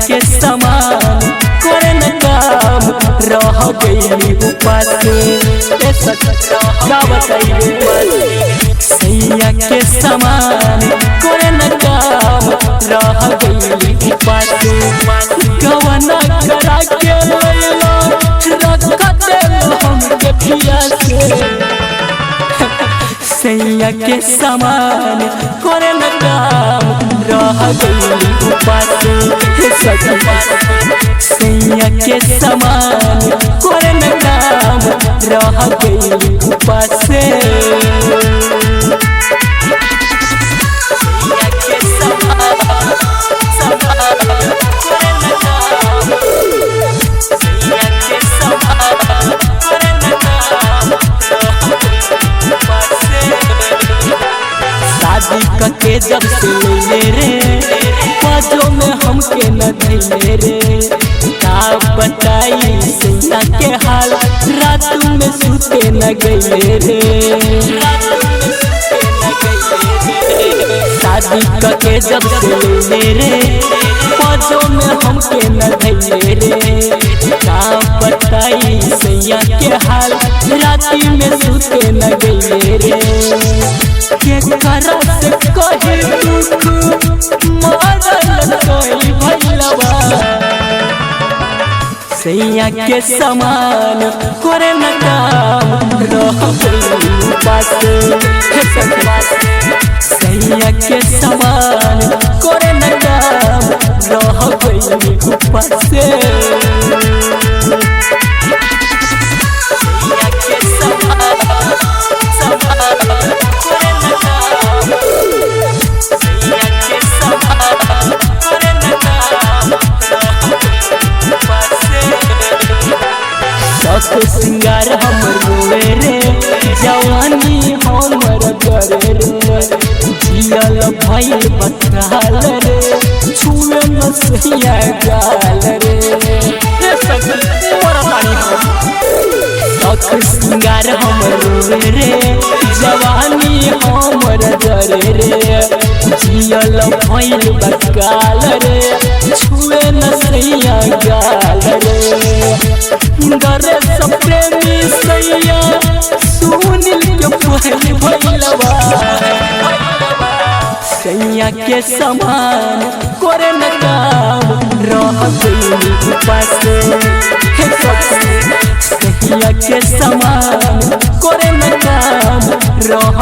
के समान करे न काम रह गई उपास सैया के समान करे न काम रह गई उपास गवना करा के लैला रख दे हमके पिया सैया के समान करे न काम रह गई उपास सैया के समान करे न काम रह गई उपास शादी करके जब से ले रे बाजो में हमके न धैले रे का बताई सैया के हाल रात में सुते न गए रे शादी करके जब से ले रे बाजो में हमके न धैले रे का बताई सैया के हाल रात में सुते न गए रे के करा से कहे दुख मारल कोई भैलवा सैया के समान करे न काम रह गई उपास सैया के समान करे न काम रह गई उपास सिंगार हमर रोवे रे जवानी हमर करे रे जियल भइल बतराल रे छुए न सैया गाल रे सिंगार हमर रोवे रे जवानी हमर करे रे जियल भइल बतराल रे छुए न सैया गाल रे गरे सब प्रेमी सैया सुनील के पहले भैलवा सैया के समान करे न काम रह गई उपास सैया के समान करे न काम रह